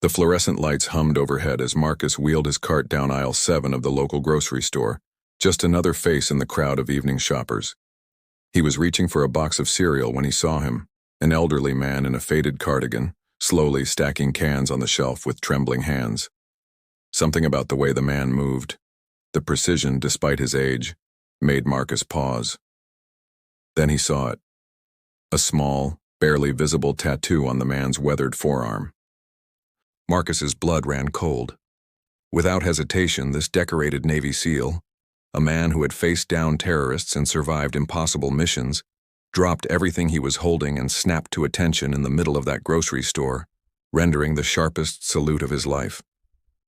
The fluorescent lights hummed overhead as Marcus wheeled his cart down aisle 7 of the local grocery store, just another face in the crowd of evening shoppers. He was reaching for a box of cereal when he saw him, an elderly man in a faded cardigan, slowly stacking cans on the shelf with trembling hands. Something about the way the man moved, the precision despite his age, made Marcus pause. Then he saw it. A small, barely visible tattoo on the man's weathered forearm. Marcus's blood ran cold. Without hesitation, this decorated Navy SEAL, a man who had faced down terrorists and survived impossible missions, dropped everything he was holding and snapped to attention in the middle of that grocery store, rendering the sharpest salute of his life.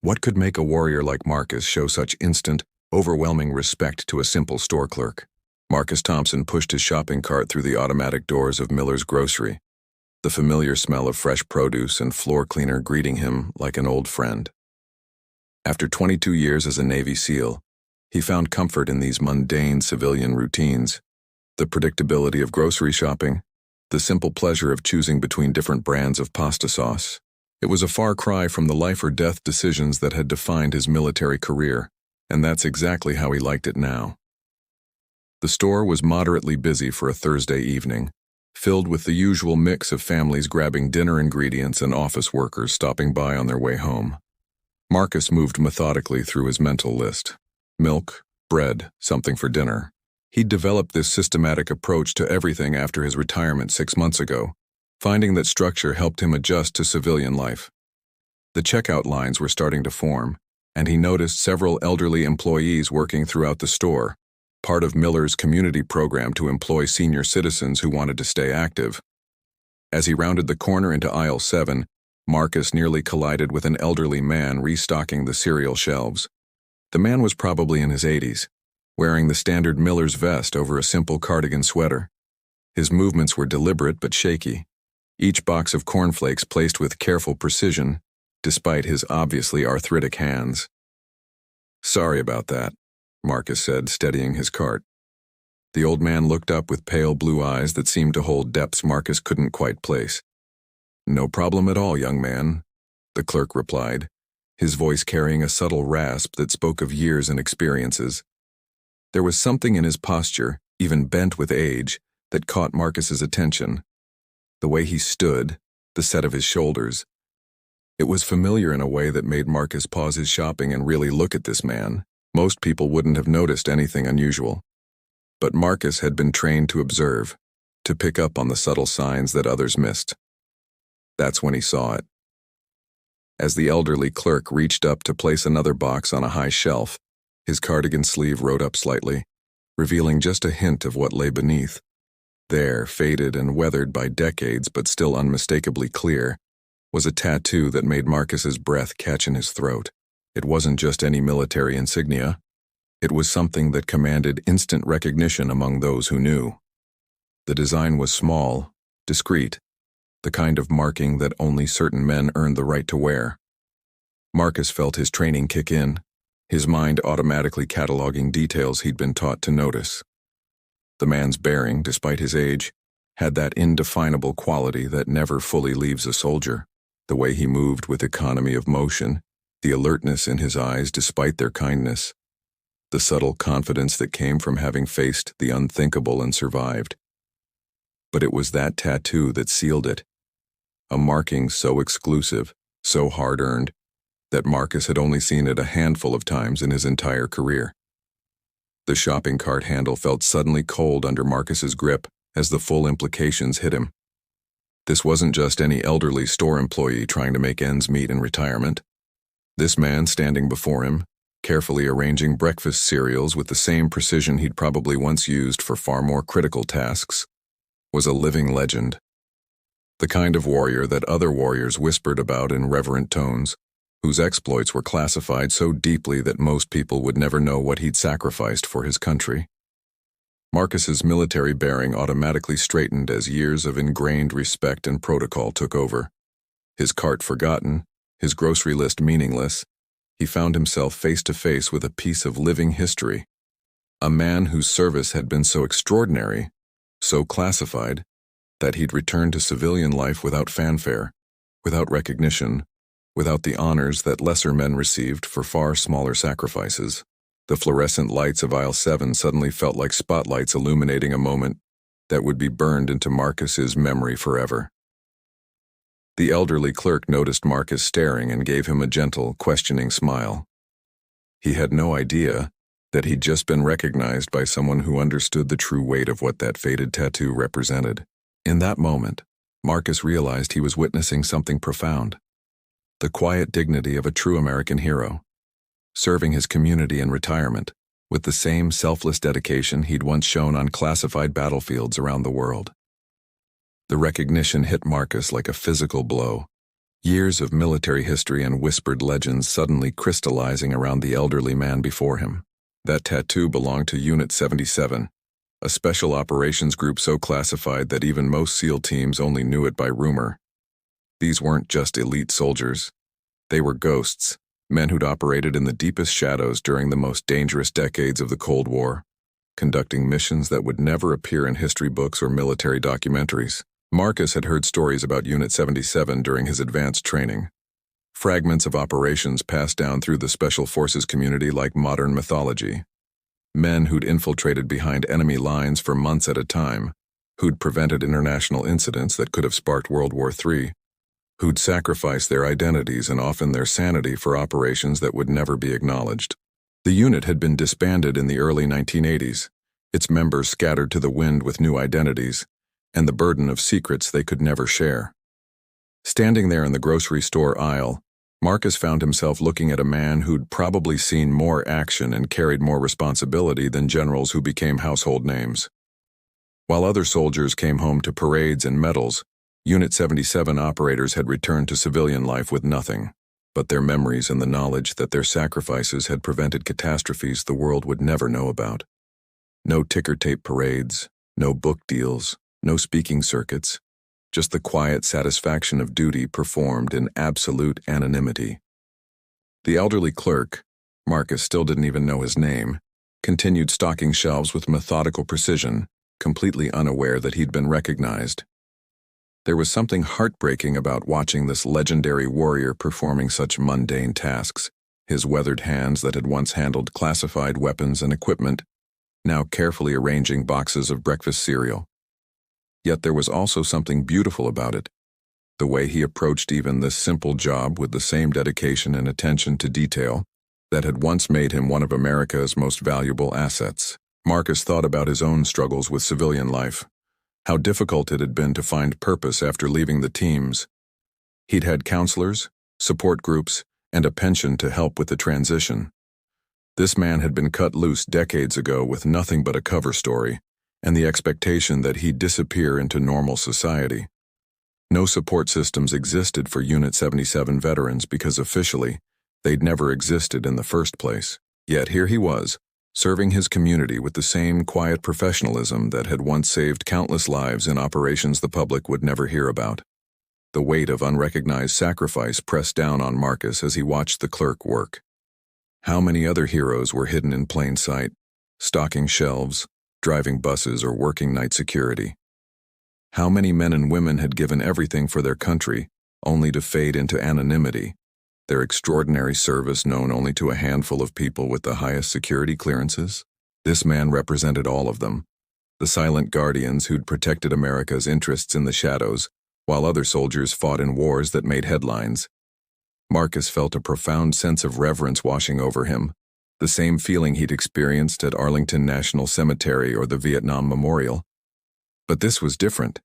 What could make a warrior like Marcus show such instant, overwhelming respect to a simple store clerk? Marcus Thompson pushed his shopping cart through the automatic doors of Miller's Grocery, the familiar smell of fresh produce and floor cleaner greeting him like an old friend. After 22 years as a Navy SEAL, he found comfort in these mundane civilian routines, the predictability of grocery shopping, the simple pleasure of choosing between different brands of pasta sauce. It was a far cry from the life-or-death decisions that had defined his military career, and that's exactly how he liked it now. The store was moderately busy for a Thursday evening, filled with the usual mix of families grabbing dinner ingredients and office workers stopping by on their way home. Marcus moved methodically through his mental list. Milk, bread, something for dinner. He'd developed this systematic approach to everything after his retirement 6 months ago, finding that structure helped him adjust to civilian life. The checkout lines were starting to form, and he noticed several elderly employees working throughout the store, part of Miller's community program to employ senior citizens who wanted to stay active. As he rounded the corner into aisle 7, Marcus nearly collided with an elderly man restocking the cereal shelves. The man was probably in his 80s, wearing the standard Miller's vest over a simple cardigan sweater. His movements were deliberate but shaky, each box of cornflakes placed with careful precision, despite his obviously arthritic hands. "Sorry about that," Marcus said, steadying his cart. The old man looked up with pale blue eyes that seemed to hold depths Marcus couldn't quite place. "No problem at all, young man," the clerk replied, his voice carrying a subtle rasp that spoke of years and experiences. There was something in his posture, even bent with age, that caught Marcus's attention. The way he stood, the set of his shoulders. It was familiar in a way that made Marcus pause his shopping and really look at this man. Most people wouldn't have noticed anything unusual. But Marcus had been trained to observe, to pick up on the subtle signs that others missed. That's when he saw it. As the elderly clerk reached up to place another box on a high shelf, his cardigan sleeve rode up slightly, revealing just a hint of what lay beneath. There, faded and weathered by decades but still unmistakably clear, was a tattoo that made Marcus's breath catch in his throat. It wasn't just any military insignia. It was something that commanded instant recognition among those who knew. The design was small, discreet, the kind of marking that only certain men earned the right to wear. Marcus felt his training kick in, his mind automatically cataloging details he'd been taught to notice. The man's bearing, despite his age, had that indefinable quality that never fully leaves a soldier. The way he moved with economy of motion, the alertness in his eyes despite their kindness, the subtle confidence that came from having faced the unthinkable and survived. But it was that tattoo that sealed it, a marking so exclusive, so hard-earned, that Marcus had only seen it a handful of times in his entire career. The shopping cart handle felt suddenly cold under Marcus's grip as the full implications hit him. This wasn't just any elderly store employee trying to make ends meet in retirement. This man standing before him, carefully arranging breakfast cereals with the same precision he'd probably once used for far more critical tasks, was a living legend. The kind of warrior that other warriors whispered about in reverent tones, whose exploits were classified so deeply that most people would never know what he'd sacrificed for his country. Marcus's military bearing automatically straightened as years of ingrained respect and protocol took over. His cart forgotten, his grocery list meaningless, he found himself face to face with a piece of living history. A man whose service had been so extraordinary, so classified, that he'd returned to civilian life without fanfare, without recognition, without the honors that lesser men received for far smaller sacrifices. The fluorescent lights of aisle 7 suddenly felt like spotlights illuminating a moment that would be burned into Marcus's memory forever. The elderly clerk noticed Marcus staring and gave him a gentle, questioning smile. He had no idea that he'd just been recognized by someone who understood the true weight of what that faded tattoo represented. In that moment, Marcus realized he was witnessing something profound. The quiet dignity of a true American hero, serving his community in retirement with the same selfless dedication he'd once shown on classified battlefields around the world. The recognition hit Marcus like a physical blow, years of military history and whispered legends suddenly crystallizing around the elderly man before him. That tattoo belonged to Unit 77, a special operations group so classified that even most SEAL teams only knew it by rumor. These weren't just elite soldiers. They were ghosts, men who'd operated in the deepest shadows during the most dangerous decades of the Cold War, conducting missions that would never appear in history books or military documentaries. Marcus had heard stories about Unit 77 during his advanced training. Fragments of operations passed down through the Special Forces community like modern mythology. Men who'd infiltrated behind enemy lines for months at a time, who'd prevented international incidents that could have sparked World War III, who'd sacrificed their identities and often their sanity for operations that would never be acknowledged. The unit had been disbanded in the early 1980s, its members scattered to the wind with new identities, and the burden of secrets they could never share. Standing there in the grocery store aisle, Marcus found himself looking at a man who'd probably seen more action and carried more responsibility than generals who became household names. While other soldiers came home to parades and medals, Unit 77 operators had returned to civilian life with nothing but their memories and the knowledge that their sacrifices had prevented catastrophes the world would never know about. No ticker tape parades, no book deals, no speaking circuits, just the quiet satisfaction of duty performed in absolute anonymity. The elderly clerk, Marcus still didn't even know his name, continued stocking shelves with methodical precision, completely unaware that he'd been recognized. There was something heartbreaking about watching this legendary warrior performing such mundane tasks, his weathered hands that had once handled classified weapons and equipment, now carefully arranging boxes of breakfast cereal. Yet there was also something beautiful about it, the way he approached even this simple job with the same dedication and attention to detail that had once made him one of America's most valuable assets. Marcus thought about his own struggles with civilian life, how difficult it had been to find purpose after leaving the teams. He'd had counselors, support groups, and a pension to help with the transition. This man had been cut loose decades ago with nothing but a cover story, and the expectation that he'd disappear into normal society. No support systems existed for Unit 77 veterans because officially, they'd never existed in the first place. Yet here he was, serving his community with the same quiet professionalism that had once saved countless lives in operations the public would never hear about. The weight of unrecognized sacrifice pressed down on Marcus as he watched the clerk work. How many other heroes were hidden in plain sight, stocking shelves, driving buses, or working night security? How many men and women had given everything for their country, only to fade into anonymity, their extraordinary service known only to a handful of people with the highest security clearances? This man represented all of them, the silent guardians who'd protected America's interests in the shadows, while other soldiers fought in wars that made headlines. Marcus felt a profound sense of reverence washing over him, the same feeling he'd experienced at Arlington National Cemetery or the Vietnam Memorial. But this was different.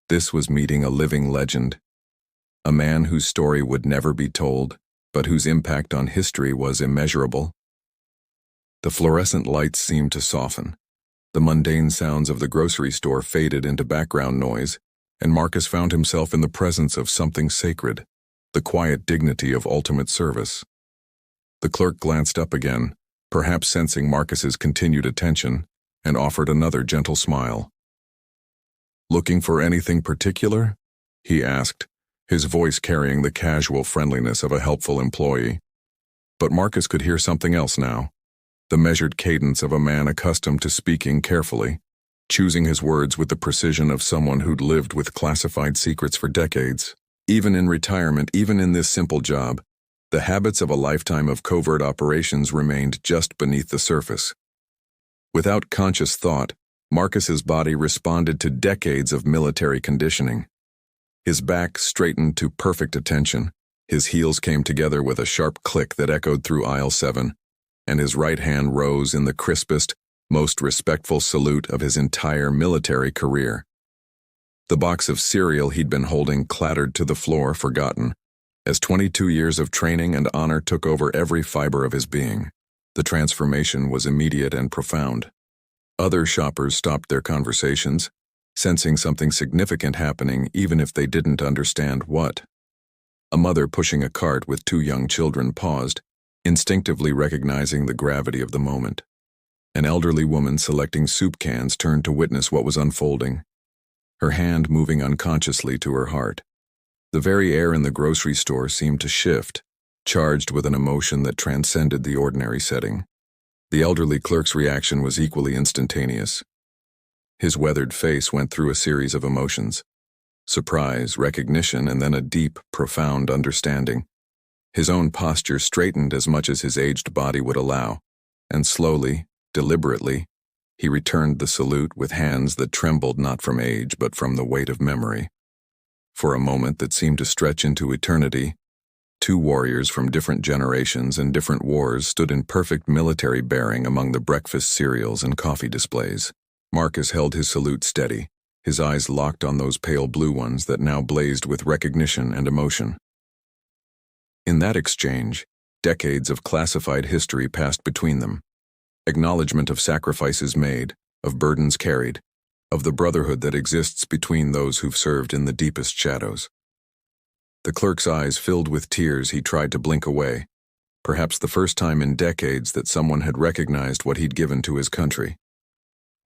This was meeting a living legend, a man whose story would never be told, but whose impact on history was immeasurable. The fluorescent lights seemed to soften. The mundane sounds of the grocery store faded into background noise, and Marcus found himself in the presence of something sacred, the quiet dignity of ultimate service. The clerk glanced up again, perhaps sensing Marcus's continued attention, and offered another gentle smile. "Looking for anything particular?" he asked, his voice carrying the casual friendliness of a helpful employee. But Marcus could hear something else now, the measured cadence of a man accustomed to speaking carefully, choosing his words with the precision of someone who'd lived with classified secrets for decades. Even in retirement, even in this simple job, the habits of a lifetime of covert operations remained just beneath the surface. Without conscious thought, Marcus's body responded to decades of military conditioning. His back straightened to perfect attention, his heels came together with a sharp click that echoed through aisle 7, and his right hand rose in the crispest, most respectful salute of his entire military career. The box of cereal he'd been holding clattered to the floor, forgotten, as 22 years of training and honor took over every fiber of his being. The transformation was immediate and profound. Other shoppers stopped their conversations, sensing something significant happening even if they didn't understand what. A mother pushing a cart with 2 young children paused, instinctively recognizing the gravity of the moment. An elderly woman selecting soup cans turned to witness what was unfolding, her hand moving unconsciously to her heart. The very air in the grocery store seemed to shift, charged with an emotion that transcended the ordinary setting. The elderly clerk's reaction was equally instantaneous. His weathered face went through a series of emotions: surprise, recognition, and then a deep, profound understanding. His own posture straightened as much as his aged body would allow, and slowly, deliberately, he returned the salute with hands that trembled not from age but from the weight of memory. For a moment that seemed to stretch into eternity, 2 warriors from different generations and different wars stood in perfect military bearing among the breakfast cereals and coffee displays. Marcus held his salute steady, his eyes locked on those pale blue ones that now blazed with recognition and emotion. In that exchange, decades of classified history passed between them. Acknowledgement of sacrifices made, of burdens carried, of the brotherhood that exists between those who've served in the deepest shadows. The clerk's eyes filled with tears. He tried to blink away, perhaps the first time in decades that someone had recognized what he'd given to his country.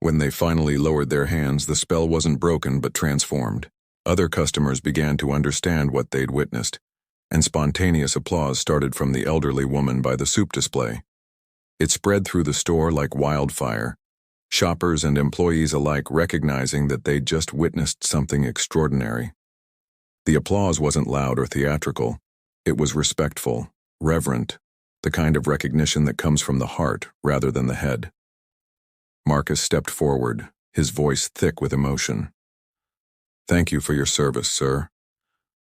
When they finally lowered their hands, the spell wasn't broken but transformed. Other customers began to understand what they'd witnessed, and spontaneous applause started from the elderly woman by the soup display. It spread through the store like wildfire, shoppers and employees alike recognizing that they'd just witnessed something extraordinary. The applause wasn't loud or theatrical. It was respectful, reverent, the kind of recognition that comes from the heart rather than the head. Marcus stepped forward, his voice thick with emotion. "Thank you for your service, sir.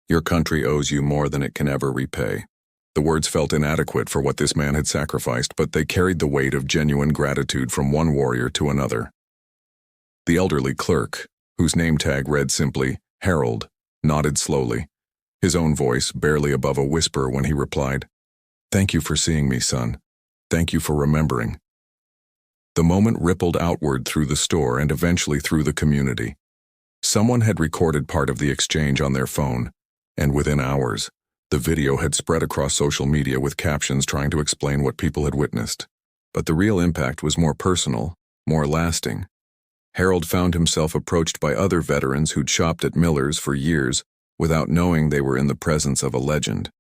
Your country owes you more than it can ever repay." The words felt inadequate for what this man had sacrificed, but they carried the weight of genuine gratitude from one warrior to another. The elderly clerk, whose name tag read simply Harold, nodded slowly, his own voice barely above a whisper when he replied, "Thank you for seeing me, son. Thank you for remembering." The moment rippled outward through the store and eventually through the community. Someone had recorded part of the exchange on their phone, and within hours, the video had spread across social media with captions trying to explain what people had witnessed. But the real impact was more personal, more lasting. Harold found himself approached by other veterans who'd shopped at Miller's for years without knowing they were in the presence of a legend.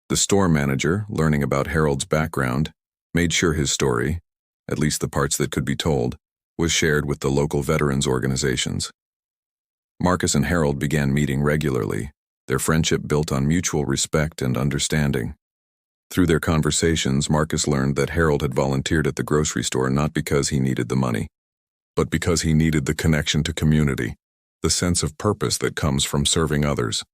The store manager, learning about Harold's background, made sure his story, at least the parts that could be told, was shared with the local veterans organizations. Marcus and Harold began meeting regularly, their friendship built on mutual respect and understanding. Through their conversations, Marcus learned that Harold had volunteered at the grocery store not because he needed the money, but because he needed the connection to community, the sense of purpose that comes from serving others.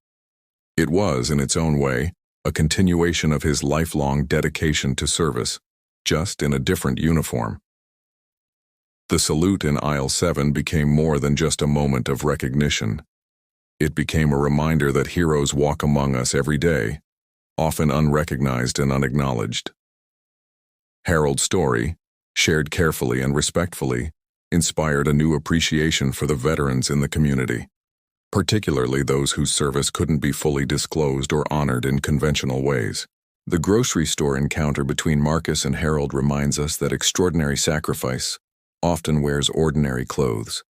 It was, in its own way, a continuation of his lifelong dedication to service, just in a different uniform. The salute in aisle 7 became more than just a moment of recognition. It became a reminder that heroes walk among us every day, often unrecognized and unacknowledged. Harold's story, shared carefully and respectfully, inspired a new appreciation for the veterans in the community, particularly those whose service couldn't be fully disclosed or honored in conventional ways. The grocery store encounter between Marcus and Harold reminds us that extraordinary sacrifice often wears ordinary clothes.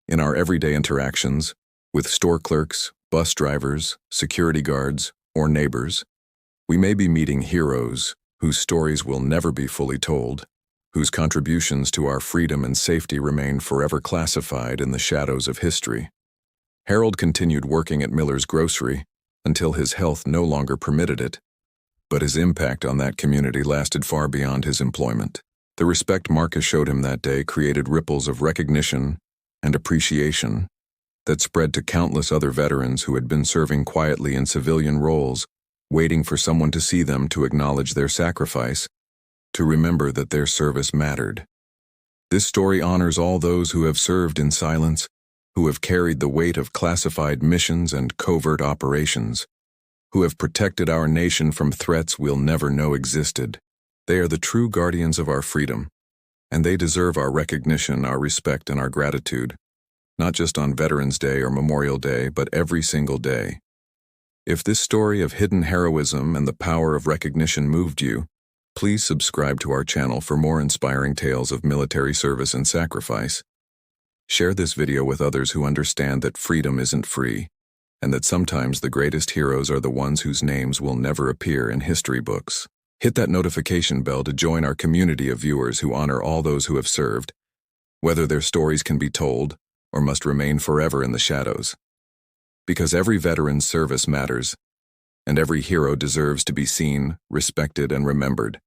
In our everyday interactions, with store clerks, bus drivers, security guards, or neighbors, we may be meeting heroes whose stories will never be fully told, whose contributions to our freedom and safety remain forever classified in the shadows of history. Harold continued working at Miller's Grocery, until his health no longer permitted it. But his impact on that community lasted far beyond his employment. The respect Marcus showed him that day created ripples of recognition and appreciation that spread to countless other veterans who had been serving quietly in civilian roles, waiting for someone to see them to acknowledge their sacrifice, to remember that their service mattered. This story honors all those who have served in silence, who have carried the weight of classified missions and covert operations, who have protected our nation from threats we'll never know existed. They are the true guardians of our freedom, and they deserve our recognition, our respect, and our gratitude, not just on Veterans Day or Memorial Day, but every single day. If this story of hidden heroism and the power of recognition moved you, please subscribe to our channel for more inspiring tales of military service and sacrifice. Share this video with others who understand that freedom isn't free, and that sometimes the greatest heroes are the ones whose names will never appear in history books. Hit that notification bell to join our community of viewers who honor all those who have served, whether their stories can be told or must remain forever in the shadows. Because every veteran's service matters, and every hero deserves to be seen, respected, and remembered.